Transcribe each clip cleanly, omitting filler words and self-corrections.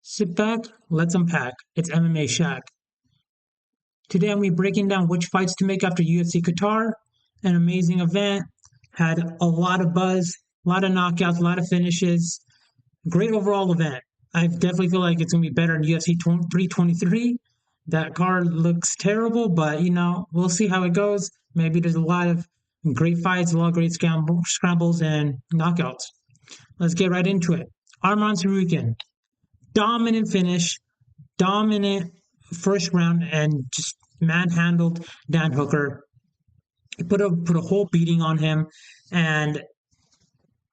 Sit back, let's unpack. It's MMA Shack. Today I'm going to be breaking down which fights to make after UFC Qatar. An amazing event. Had a lot of buzz, a lot of knockouts, a lot of finishes. Great overall event. I definitely feel like it's going to be better than UFC 323. That card looks terrible, but we'll see how it goes. Maybe there's a lot of great fights, a lot of great scrambles and knockouts. Let's get right into it. Arman Tsarukyan, dominant finish, dominant first round, and just manhandled Dan Hooker. He put a whole beating on him, and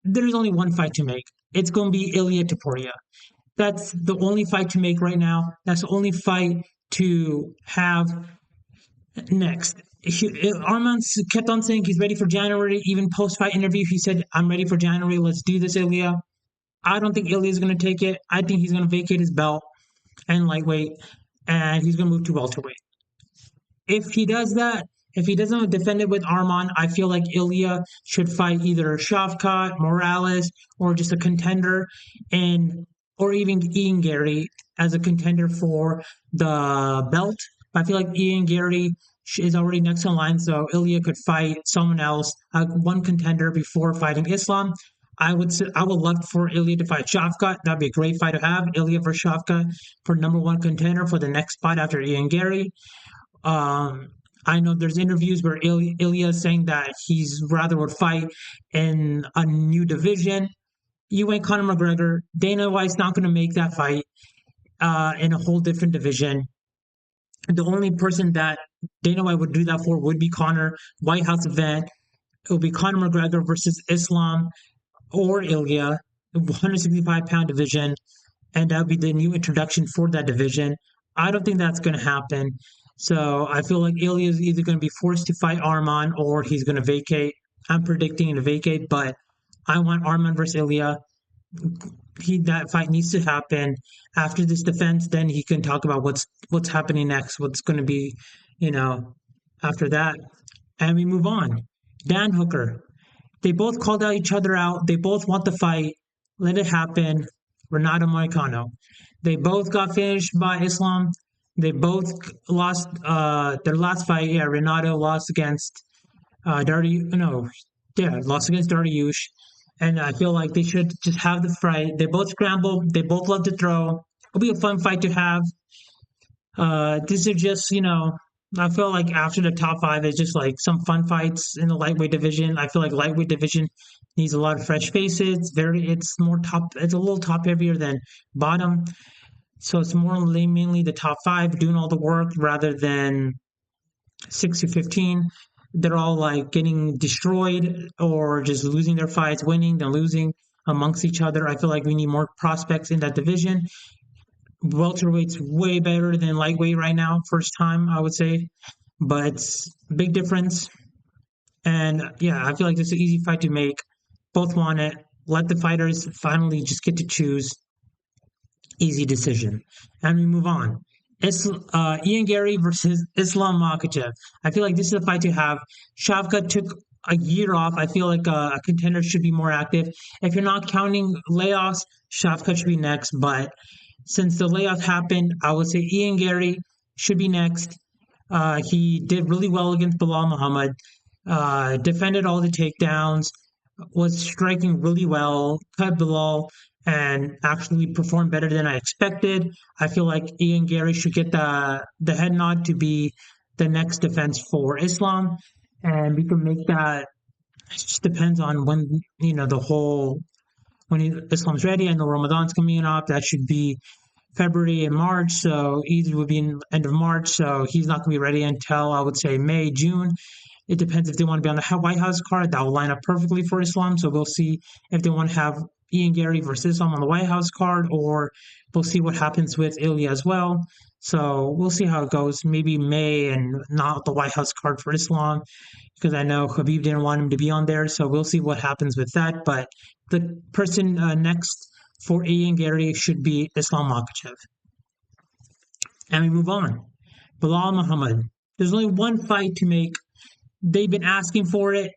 there's only one fight to make. It's going to be Ilya Topuria. That's the only fight to make right now. That's the only fight to have next. Arman kept on saying he's ready for January. Even post-fight interview, he said, "I'm ready for January. Let's do this, Ilya." I don't think Ilya is going to take it. I think he's going to vacate his belt and lightweight, and he's going to move to welterweight. If he does that, if he doesn't defend it with Arman, I feel like Ilya should fight either Shavkat, Morales, or just a contender, and or even Ian Gary as a contender for the belt. But I feel like Ian Gary is already next in line, so Ilya could fight someone else, one contender before fighting Islam. I would love for Ilya to fight Shavkat. That'd be a great fight to have. Ilya for Shavkat for number one contender for the next fight after Ian Gary. I know there's interviews where Ilya is saying that he's rather would fight in a new division. You ain't Conor McGregor. Dana White's not going to make that fight in a whole different division. The only person that Dana White would do that for would be Conor. White House event. It would be Conor McGregor versus Islam or Ilya, 165-pound division, and that would be the new introduction for that division. I don't think that's going to happen. So I feel like Ilya is either going to be forced to fight Arman or he's going to vacate. I'm predicting to vacate, but I want Arman versus Ilya. That fight needs to happen after this defense. Then he can talk about what's happening next, what's going to be, after that, and we move on. Dan Hooker. They both called out each other out. They both want the fight. Let it happen. Renato Moicano. They both got finished by Islam. They both lost their last fight. Yeah, Renato lost against lost against Dariush. And I feel like they should just have the fight. They both scramble. They both love to throw. It'll be a fun fight to have. These are just, I feel like after the top five, it's just like some fun fights in the lightweight division. I feel like lightweight division needs a lot of fresh faces. It's more top. It's a little top heavier than bottom. So it's more mainly the top five doing all the work rather than 6 to 15. They're all like getting destroyed or just losing their fights, winning, then losing amongst each other. I feel like we need more prospects in that division. Welterweight's way better than lightweight right now, first time, I would say. But it's a big difference. And yeah, I feel like this is an easy fight to make. Both want it. Let the fighters finally just get to choose. Easy decision. And we move on. Ian Gary versus Islam Makhachev. I feel like this is a fight to have. Shavkat took a year off. I feel like a contender should be more active. If you're not counting layoffs, Shavkat should be next. But since the layoff happened, I would say Ian Gary should be next. He did really well against Bilal Muhammad. Defended all the takedowns. Was striking really well. Cut Bilal and actually performed better than I expected. I feel like Ian Gary should get the head nod to be the next defense for Islam, and we can make that. It just depends on when Islam's ready. I know Ramadan's coming up. That should be February and March. So either would be in end of March. So he's not going to be ready until I would say May, June. It depends if they want to be on the White House card. That will line up perfectly for Islam. So we'll see if they want to have Ian Gary versus Islam on the White House card, or we'll see what happens with Ilya as well. So we'll see how it goes. Maybe May and not the White House card for Islam, because I know Khabib didn't want him to be on there. So we'll see what happens with that. But the person next for Ian Gary should be Islam Makhachev. And we move on. Bilal Muhammad. There's only one fight to make. They've been asking for it.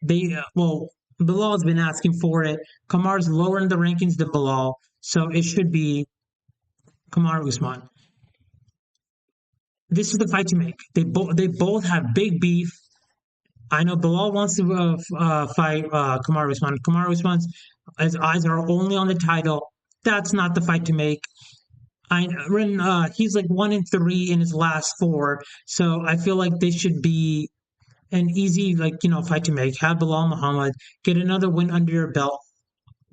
Bilal's been asking for it. Kamar's lower in the rankings than Bilal, so it should be Kamaru Usman. This is the fight to make. They both have big beef. I know Bilal wants to fight Kamaru Usman. Kamaru Usman's his eyes are only on the title. That's not the fight to make. He's like 1-3 in his last four, so I feel like this should be an easy fight to make. Have Bilal Muhammad get another win under your belt,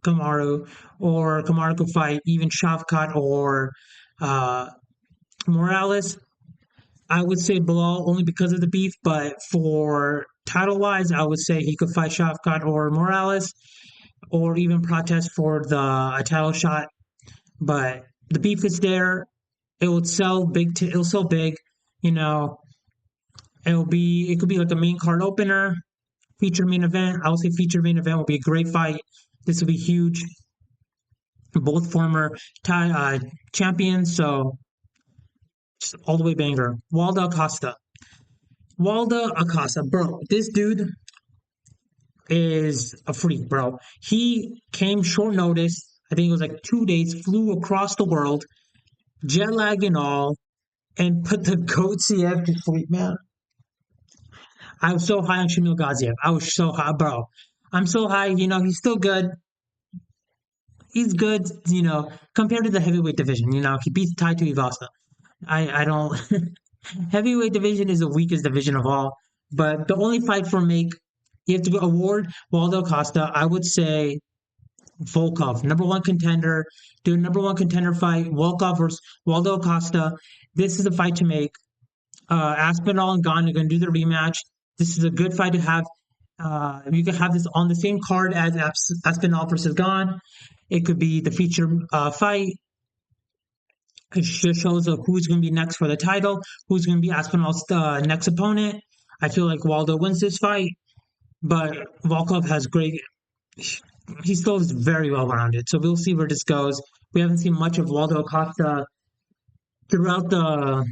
Kamaru, or Kamaru could fight even Shavkat or uh, Morales. I would say Bilal only because of the beef, but for title wise, I would say he could fight Shavkat or Morales, or even protest for the a title shot. But the beef is there. It would sell big. It'll sell big. You know, it could be like a main card opener, feature main event. I would say feature main event will be a great fight. This will be huge. Both former champions, so just all the way banger. Waldo Acosta. Waldo Acosta, bro. This dude is a freak, bro. He came short notice. I think it was like 2 days, flew across the world, jet lag and all, and put the GOAT CF to sleep, man. I was so high on Shamil Gaziev. I was so high, bro. I'm so high, he's still good. He's good, compared to the heavyweight division. He beats Tai Tuivasa. I don't. Heavyweight division is the weakest division of all. But the only fight for make, you have to award Waldo Costa. I would say Volkov, number one contender, do a number one contender fight. Volkov versus Waldo Costa. This is a fight to make. Aspinall and Gane are going to do the rematch. This is a good fight to have. You could have this on the same card as Aspinall versus Gane. It could be the feature fight. It shows who's going to be next for the title, who's going to be Aspinall's next opponent. I feel like Waldo wins this fight, but Volkov has great. He still is very well rounded, so we'll see where this goes. We haven't seen much of Waldo Acosta throughout the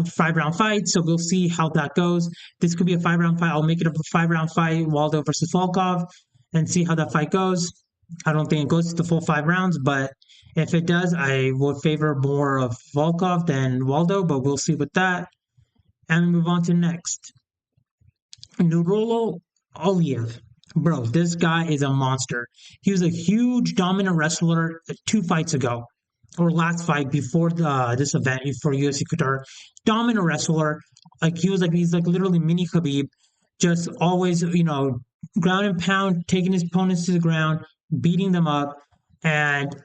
five round fight, so we'll see how that goes. This could be a 5 round fight. I'll make it a 5 round fight, Waldo versus Volkov, and see how that fight goes. I don't think it goes to the full 5 rounds, but if it does, I would favor more of Volkov than Waldo, but we'll see with that. And we move on to next. Nurullo Aliyev. Bro, this guy is a monster. He was a huge dominant wrestler 2 fights ago, or last fight before this event for UFC Qatar. Dominant wrestler. He's like literally mini Khabib. Just always, ground and pound, taking his opponents to the ground, beating them up, and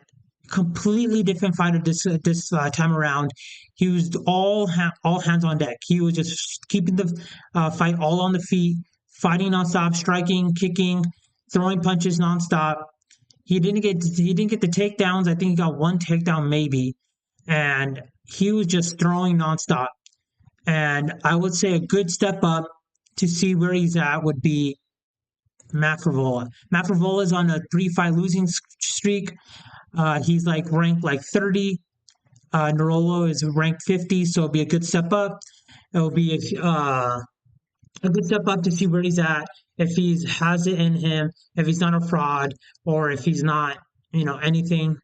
completely different fighter this time around. He was all hands on deck. He was just keeping the fight all on the feet, fighting nonstop, striking, kicking, throwing punches nonstop. He didn't get the takedowns. I think he got one takedown maybe, and he was just throwing nonstop. And I would say a good step up to see where he's at would be Matt Frevola. Matt Frevola is on a 3-fight losing streak. He's like ranked like 30. Nerolo is ranked 50, so it'll be a good step up. It'll be a good step up to see where he's at, if he has it in him, if he's not a fraud, or if he's not, anything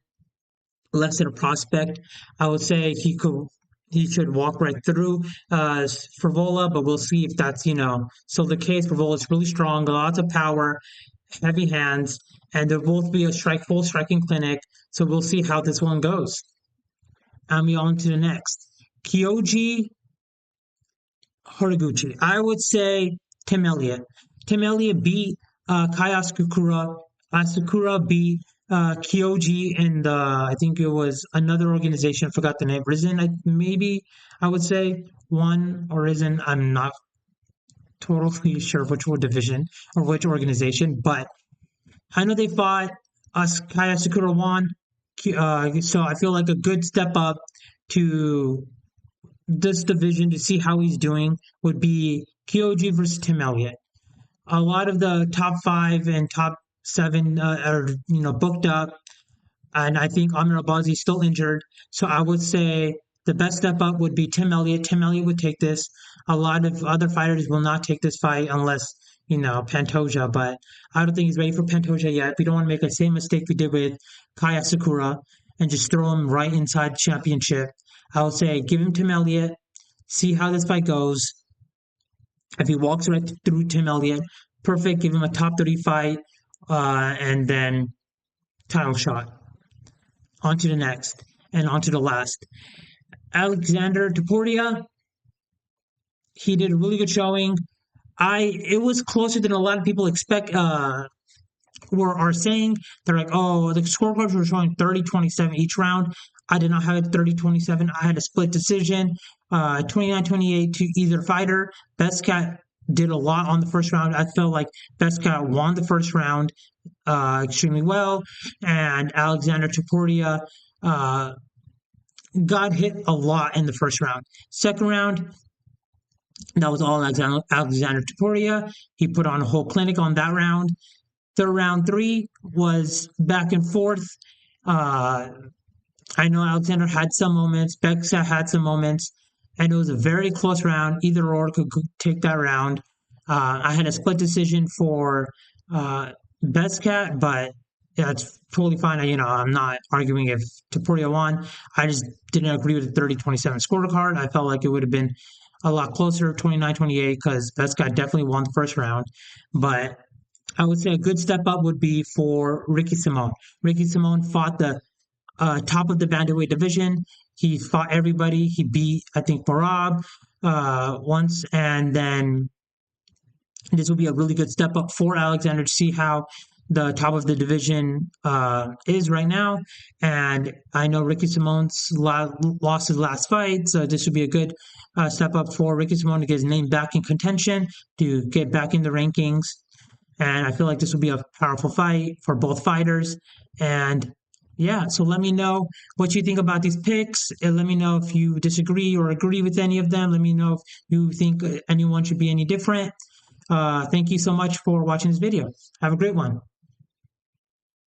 less than a prospect. I would say he should walk right through Frevola, but we'll see if that's still the case. Frevola is really strong, lots of power, heavy hands, and they'll both be a full striking clinic. So we'll see how this one goes. And we on to the next. Kyoji Horiguchi. I would say Tim Elliott. Tim Elliott beat Kaya Asakura. Asakura beat Kyoji and I think it was another organization. I forgot the name. Risen, maybe I would say one or Risen. I'm not totally sure which division or which organization, but I know they fought. Kaya Asakura won. So I feel like a good step up to this division to see how he's doing would be Kyoji versus Tim Elliott. A lot of the top 5 and top 7 are booked up, and I think Amir Albazi is still injured. So I would say the best step up would be Tim Elliott. Tim Elliott would take this. A lot of other fighters will not take this fight unless Pantoja, but I don't think he's ready for Pantoja yet. We don't want to make the same mistake we did with Kaya Sakura. and just throw him right inside championship. I would say give him Tim Elliott, see how this fight goes. If he walks right through Tim Elliott, perfect. Give him a top 30 fight, and then title shot. On to the next, and on to the last. Alexander Topuria, he did a really good showing. It was closer than a lot of people expect are saying. They're like, oh, the scorecards were showing 30-27 each round. I did not have it 30-27. I had a split decision, 29-28 to either fighter. Best Cat did a lot on the first round. I felt like Best Cat won the first round extremely well, and Alexander Topuria got hit a lot in the first round. Second round, that was all Alexander Topuria. He put on a whole clinic on that round. Third round, 3 was back and forth. I know Alexander had some moments, Beksa had some moments, and it was a very close round. Either or could take that round. I had a split decision for Best Cat, but that's totally fine. I'm not arguing if Topuria won. I just didn't agree with the 30-27 scorecard. I felt like it would have been a lot closer, 29-28, because Best Cat definitely won the first round. But I would say a good step up would be for Ricky Simón. Ricky Simón fought the top of the bantamweight division. He fought everybody. He beat, I think, Barab once, and then this will be a really good step up for Alexander to see how the top of the division is right now. And I know Ricky Simón's lost his last fight, so this would be a good step up for Ricky Simón to get his name back in contention, to get back in the rankings. And I feel like this will be a powerful fight for both fighters. And yeah, so let me know what you think about these picks. And let me know if you disagree or agree with any of them. Let me know if you think anyone should be any different. Thank you so much for watching this video. Have a great one.